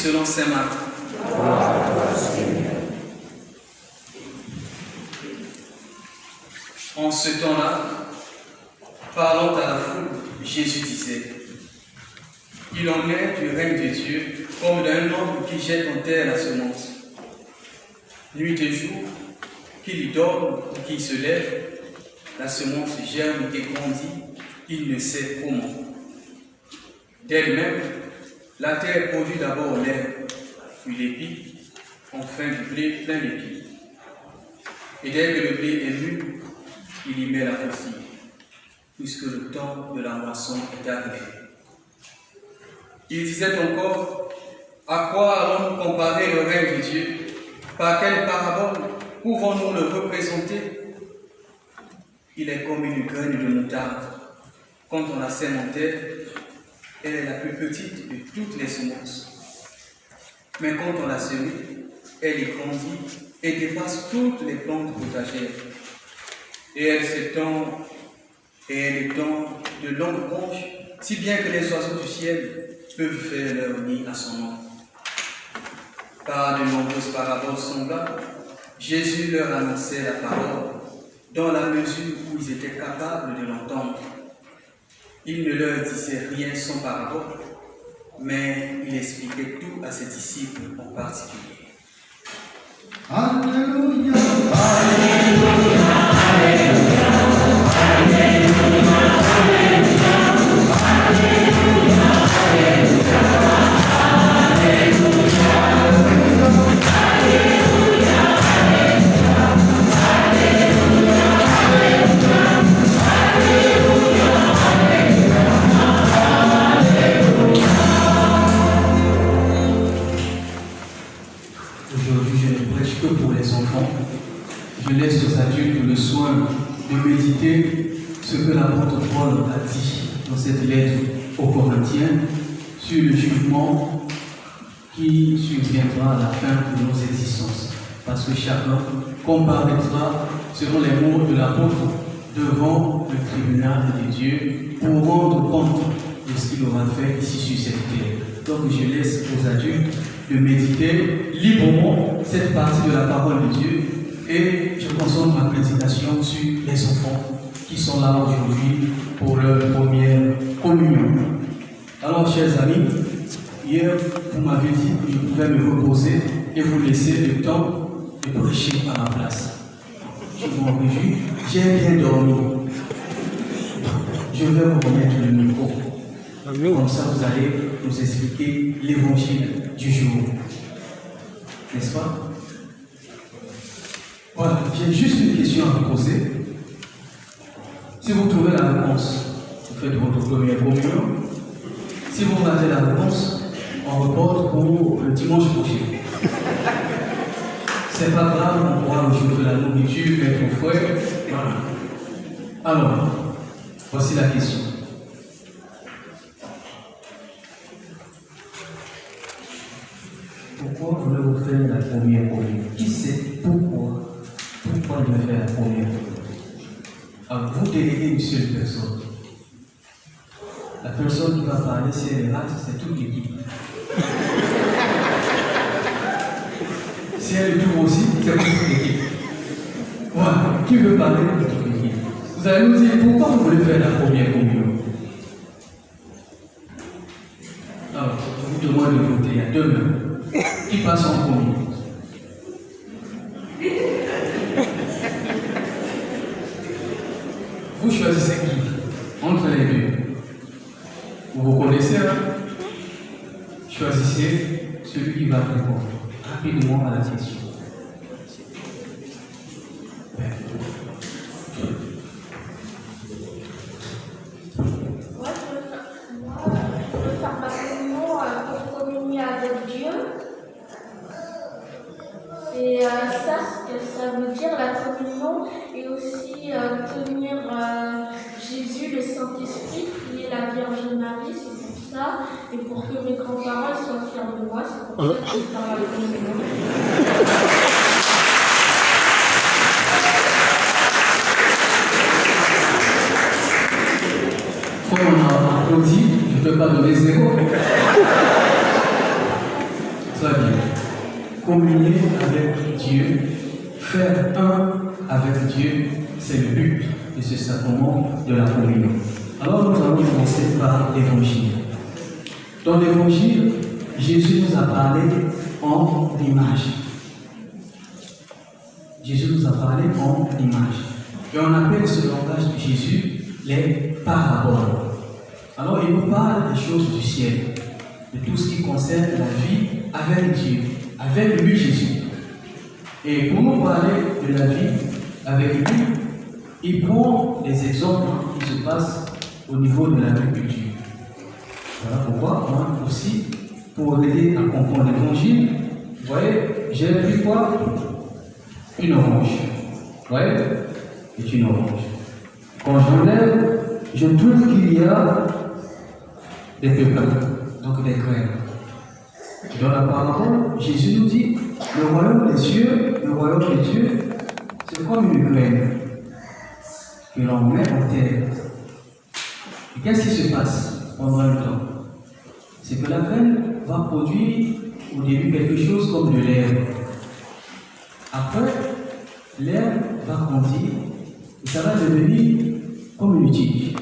selon saint Marc. En ce temps-là, parlant à la foule, Jésus disait: il en est du règne de Dieu comme d'un homme qui jette en terre la semence. Nuit et jour, qu'il y dorme ou qu'il se lève, la semence germe et grandit, il ne sait comment. D'elle-même, la terre produit d'abord l'herbe, puis l'épi, enfin du blé plein d'épis. Et dès que le blé est mûr, il y met la faucille, puisque le temps de la moisson est arrivé. Il disait encore: à quoi allons-nous comparer le règne de Dieu? Par quelle parabole pouvons-nous le représenter? Il est comme une graine de moutarde. Quand on la sème en terre, elle est la plus petite de toutes les semences. Mais quand on la sème, elle est grandie et dépasse toutes les plantes potagères. Et elle s'étend, et elle étend de longues branches, si bien que les oiseaux du ciel peuvent faire leur nid à son ombre. Par de nombreuses paraboles semblables, Jésus leur annonçait la parole, dans la mesure où ils étaient capables de l'entendre. Il ne leur disait rien sans parabole, mais il expliquait tout à ses disciples en particulier. Alléluia, Alléluia, Alléluia, Alléluia, Alléluia, je laisse aux adultes le soin de méditer ce que l'apôtre Paul a dit dans cette lettre aux Corinthiens sur le jugement qui surviendra à la fin de nos existences. Parce que chacun comparaîtra, selon les mots de l'apôtre, devant le tribunal de Dieu pour rendre compte de ce qu'il aura fait ici sur cette terre. Donc je laisse aux adultes de méditer librement cette partie de la parole de Dieu et je concentre ma prédication sur les enfants qui sont là aujourd'hui pour leur première communion. Alors, chers amis, hier, vous m'avez dit que je pouvais me reposer et vous laisser le temps de prêcher à ma place. Je m'en réjouis, j'ai bien dormi. Je vais vous remettre le micro. Comme ça, vous allez nous expliquer l'évangile du jour. N'est-ce pas? Voilà, j'ai juste une question à vous poser. Si vous trouvez la réponse, vous faites votre première communion. Si vous ratez la réponse, on reporte pour le dimanche prochain. C'est pas grave, on pourra réchauffer la nourriture, mettre au fouet. Voilà. Alors, voici la question. Pourquoi voulez-vous faire la première communion? Qui sait pourquoi il veut faire la première communion? Alors, vous déléguez une seule personne. La personne qui va parler, si elle est rate, c'est toute l'équipe. Si elle est tout aussi, c'est toute l'équipe. Voilà, qui veut parler de toute l'équipe? Vous allez nous dire pourquoi vous voulez faire la première communion. Alors, je vous demande de voter, il y a 2 mains. Qui passe en premier? Vous choisissez qui? Entre les deux. Vous vous connaissez, hein? Choisissez celui qui va répondre rapidement à la question. Moi, je veux faire ma communion pour communier avec Dieu. C'est ça ce que ça veut dire, la communion, et aussi tenir Jésus, le Saint-Esprit, qui est la Vierge Marie, c'est pour ça, et pour que mes grands-parents soient fiers de moi, c'est pour ça que je vais faire la communion. Comme on a applaudi, je ne peux pas donner 0. communier avec Dieu, faire un avec Dieu, c'est le but de ce sacrement de la communion. Alors nous allons commencer par l'évangile. Dans l'évangile, Jésus nous a parlé en image. Jésus nous a parlé en image. Et on appelle ce langage de Jésus les paraboles. Alors il nous parle des choses du ciel, de tout ce qui concerne la vie avec Dieu, avec lui Jésus. Et pour nous parler de la vie avec lui, il prend des exemples qui se passent au niveau de l'agriculture. Voilà pourquoi, moi aussi, pour aider à comprendre l'évangile, vous voyez, j'ai pris quoi? Une orange. Vous voyez? C'est une orange. Quand j'enlève, je trouve qu'il y a des pépins, donc des graines. Dans la parabole, Jésus nous dit, le royaume des cieux, le royaume de Dieu, c'est comme une graine que l'on met en terre. Et qu'est-ce qui se passe pendant le temps? C'est que la graine va produire au début quelque chose comme de l'herbe. Après, l'herbe va grandir et ça va devenir comme une tige.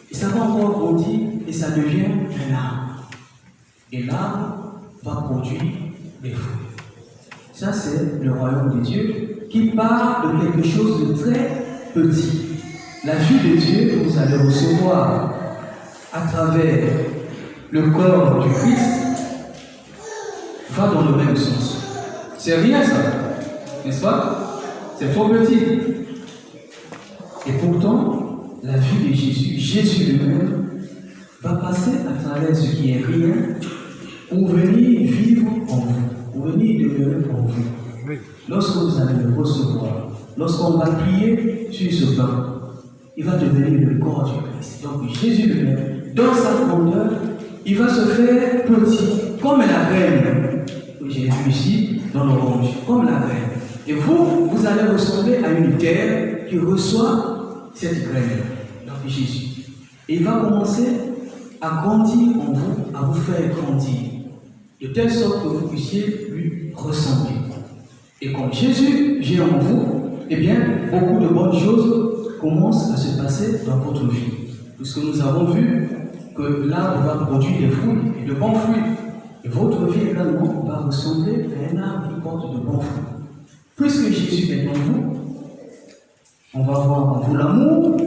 Et ça va encore grandir et ça devient un arbre. Et l'arbre va produire des fruits. Ça, c'est le royaume de Dieu qui part de quelque chose de très petit. La vie de Dieu que vous allez recevoir à travers le corps du Christ va dans le même sens. C'est rien ça, n'est-ce pas? C'est trop petit. Et pourtant, la vie de Jésus, Jésus lui-même, va passer à travers ce qui est rien pour venir vivre en vous, pour venir demeurer en vous. Lorsque vous allez le recevoir, lorsqu'on va prier sur ce pain, il va devenir le corps du Christ. Donc Jésus lui-même, dans sa grandeur, il va se faire petit, comme la graine que j'ai vu ici dans l'orange, comme la graine. Et vous, vous allez ressembler à une terre qui reçoit cette graine, donc Jésus. Et il va commencer à grandir en vous, à vous faire grandir, de telle sorte que vous puissiez lui ressembler. Et quand Jésus vient en vous, eh bien, beaucoup de bonnes choses commencent à se passer dans votre vie. Puisque nous avons vu que l'arbre va produire des fruits, et de bons fruits. Et votre vie également va ressembler à un arbre qui porte de bons fruits. Puisque Jésus est en vous, on va voir en vous l'amour,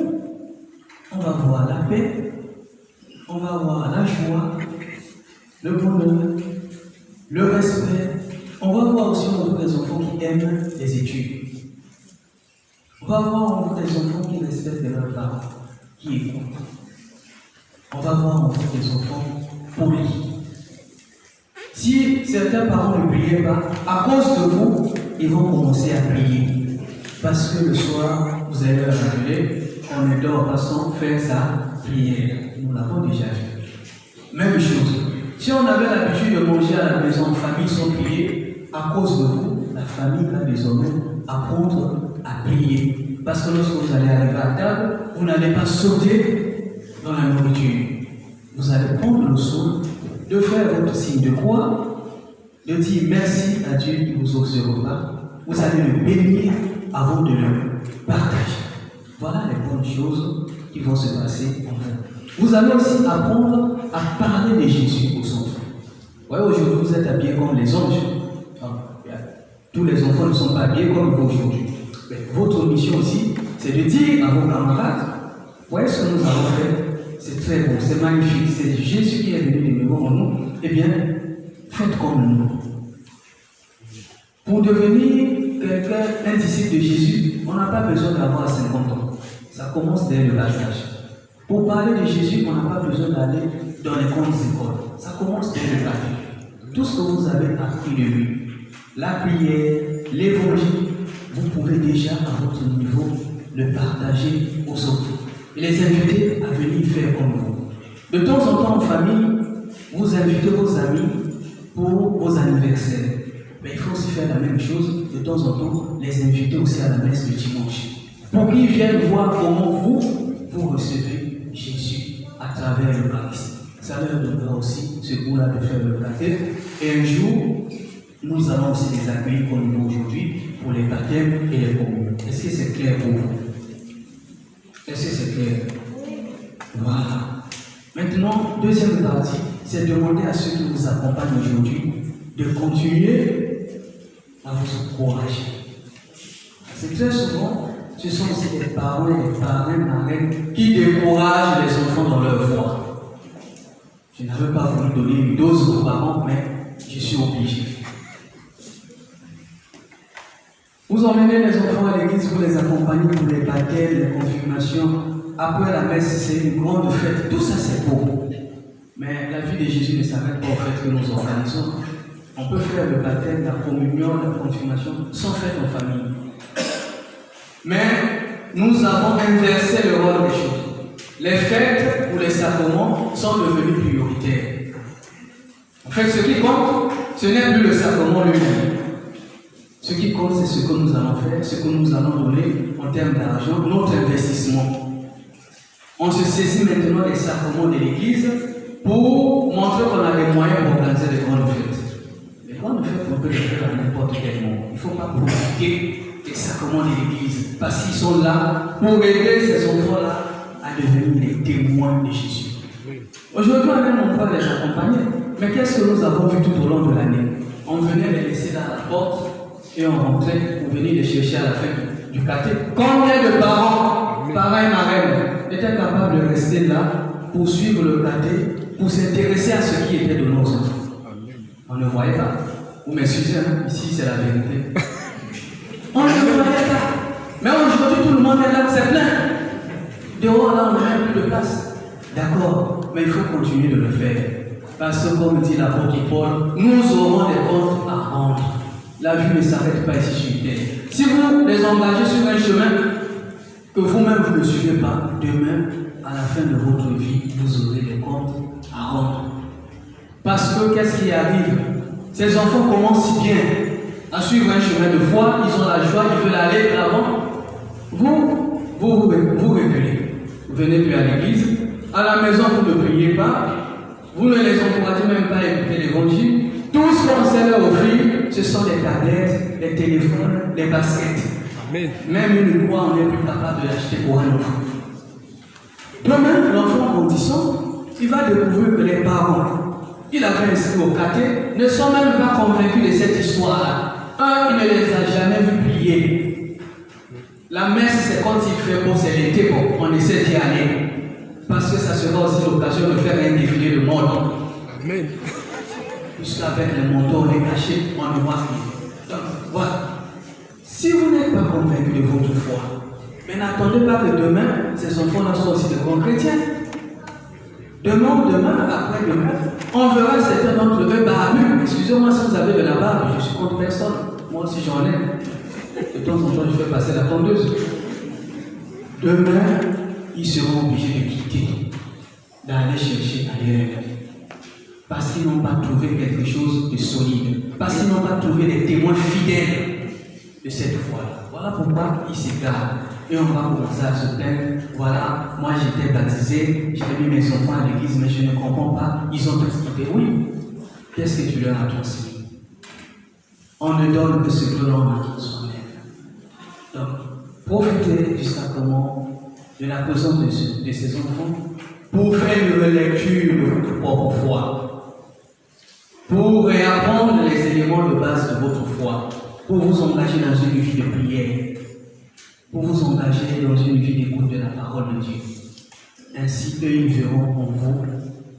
on va voir la paix, on va voir la joie, le bonheur, le respect. On va voir aussi en vous des enfants qui aiment les études. On va voir en vous des enfants qui respectent leurs parents, qui écoutent. On va voir en vous des enfants polis. Si certains parents ne priaient pas, à cause de vous, ils vont commencer à prier. Parce que le soir, vous allez leur rappeler, on ne dort pas sans faire sa prière. Nous l'avons déjà vu. Même chose. Si on avait l'habitude de manger à la maison en famille sans prier, à cause de vous, la famille va désormais apprendre à prier. Parce que lorsque vous allez arriver à table, vous n'allez pas sauter dans la nourriture. Vous allez prendre le soin de faire votre signe de croix, de dire merci à Dieu qui vous offre ce repas. Vous allez le bénir avant de le partager. Voilà les bonnes choses qui vont se passer en vous. Vous allez aussi apprendre à parler de Jésus aux enfants. Vous voyez, aujourd'hui, vous êtes habillés comme les anges. Tous les enfants ne sont pas habillés comme vous aujourd'hui. Mais votre mission aussi, c'est de dire à vos camarades, voyez ce que nous avons fait, c'est très bon, c'est magnifique, c'est Jésus qui est venu de nouveau en nous. Eh bien, faites comme nous. Pour devenir quelqu'un, un disciple de Jésus, on n'a pas besoin d'avoir 50 ans. Ça commence dès le bas âge. Pour parler de Jésus, on n'a pas besoin d'aller dans les grandes écoles. Ça commence dès le bas âge. Tout ce que vous avez appris de lui, la prière, l'évangile, vous pouvez déjà à votre niveau le partager aux autres. Et les inviter à venir faire comme vous. De temps en temps en famille, vous invitez vos amis pour vos anniversaires. Mais il faut aussi faire la même chose, de temps en temps, les inviter aussi à la messe le dimanche. Pour qu'ils viennent voir comment vous recevez Jésus à travers l'Eucharistie. Ça leur donnera aussi ce goût-là de faire l'Eucharistie. Et un jour, nous allons aussi les accueillir comme nous aujourd'hui pour les baptêmes et les communions. Est-ce que c'est clair pour vous? Est-ce que c'est clair? Voilà. Maintenant, deuxième partie, c'est demander à ceux qui vous accompagnent aujourd'hui de continuer à vous encourager. C'est très souvent, ce sont aussi les parents et les parrains, marraines qui découragent les enfants dans leur foi. Je n'avais pas voulu donner une dose aux parents, mais je suis obligé. Vous emmenez les enfants à l'église, vous les accompagnez pour les baptêmes, les confirmations. Après la messe, c'est une grande fête. Tout ça, c'est beau. Mais la vie de Jésus ne s'arrête pas au fait que nous organisons. On peut faire le baptême, la communion, la confirmation sans fête en famille. Mais nous avons inversé le rôle des choses. Les fêtes ou les sacrements sont devenus prioritaires. En fait, ce qui compte, ce n'est plus le sacrement lui-même. Ce qui compte, c'est ce que nous allons faire, ce que nous allons donner en termes d'argent, notre investissement. On se saisit maintenant des sacrements de l'Église pour montrer qu'on a les moyens pour organiser les grandes fêtes. Les grandes fêtes, on peut les faire à n'importe quel moment. Il ne faut pas profiter des sacrements de l'Église parce qu'ils sont là pour aider ces enfants-là à devenir les témoins de Jésus. Aujourd'hui, on n'aime pas les accompagner. Mais qu'est-ce que nous avons vu tout au long de l'année? On venait les laisser là à la porte et on rentrait pour venir les chercher à la fin du caté. Combien de parents, parrains et marraines, étaient capables de rester là pour suivre le caté, pour s'intéresser à ce qui était de nos enfants? On ne voyait pas. Vous m'excusez, hein? Ici c'est la vérité. On ne voyait pas. Mais aujourd'hui tout le monde est là, c'est plein. Dehors là, on n'a même plus de place. D'accord, mais il faut continuer de le faire. Parce que comme dit l'apôtre Paul, nous aurons des comptes à rendre. La vie ne s'arrête pas ici sur terre. Si vous les engagez sur un chemin que vous-même vous ne suivez pas, demain, à la fin de votre vie, vous aurez des comptes à rendre. Parce que qu'est-ce qui arrive? Ces enfants commencent si bien à suivre un chemin de foi, ils ont la joie, ils veulent aller de l'avant. Vous reculez. Vous venez plus à l'église, à la maison vous ne priez pas, vous ne les encouragez même pas à écouter l'évangile. Tout ce qu'on sait leur offrir, ce sont les tablettes, les téléphones, les baskets. Amen. Même une croix, on n'est plus capable de l'acheter pour un enfant. Demain, l'enfant en condition, il va découvrir que les parents, qu'il avait inscrits au caté, ne sont même pas convaincus de cette histoire-là. Un, il ne les a jamais vus prier. La messe, c'est quand il fait beau, c'est l'été, bon, on essaie d'y aller. Parce que ça sera aussi l'occasion de faire un défilé de mode. Amen. Puisqu'avec les manteaux, les cachets, on ne voit plus. Donc, voilà. Si vous n'êtes pas convaincu de votre foi, mais n'attendez pas que demain, ces enfants-là soient aussi de grands chrétiens. Demain, après-demain, on verra certains d'entre eux barbus. Excusez-moi si vous avez de la barbe, je suis contre personne. Moi aussi j'en ai. De temps en temps, je fais passer la tondeuse. Demain, ils seront obligés de quitter, d'aller chercher ailleurs. Parce qu'ils n'ont pas trouvé quelque chose de solide. Parce qu'ils n'ont pas trouvé des témoins fidèles de cette foi-là. Voilà pourquoi ils s'égarent. Et on va commencer à se plaindre. Voilà, moi j'étais baptisé, j'ai mis mes enfants à l'église, mais je ne comprends pas. Ils ont tous quitté. Oui. Qu'est-ce que tu leur as transmis? On ne donne que ce que l'on a transmis. Donc, profitez du sacrement, de la présence de ces enfants, pour faire une relecture de votre propre foi, pour réapprendre les éléments de base de votre foi, pour vous engager dans une vie de prière, pour vous engager dans une vie d'écoute de la parole de Dieu. Ainsi, eux, ils verront en vous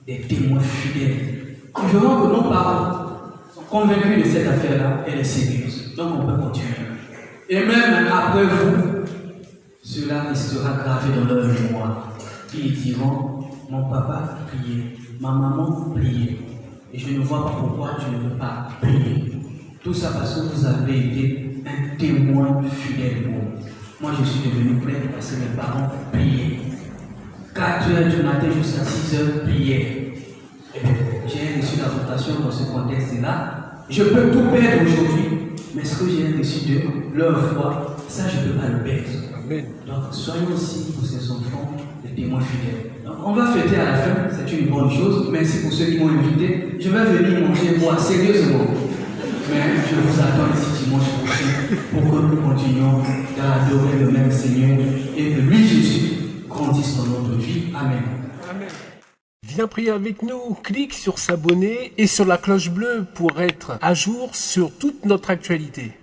des témoins fidèles. Ils verront que nos parents sont convaincus de cette affaire-là et les séduisent. Donc, on peut continuer. Et même après vous, cela restera gravé dans leur mémoire. Ils diront, mon papa priait, ma maman priait. Et je ne vois pas pourquoi tu ne veux pas prier. Tout ça parce que vous avez été un témoin fidèle pour moi. Moi, je suis devenu prêtre parce que mes parents priaient. 4 heures du matin jusqu'à 6 heures, priaient. J'ai reçu la vocation dans ce contexte-là. Je peux tout perdre aujourd'hui, mais ce que j'ai reçu de leur foi, ça, je ne peux pas le perdre. Amen. Donc, soyons aussi pour ces enfants des témoins fidèles. Donc, on va fêter à la fin, c'est une bonne chose. Merci pour ceux qui m'ont invité. Je vais venir manger, boire sérieusement. Mais je vous attends ici dimanche prochain pour que nous continuions à adorer le même Seigneur et que lui, Jésus, grandisse dans notre vie. Amen. Viens prier avec nous, clique sur s'abonner et sur la cloche bleue pour être à jour sur toute notre actualité.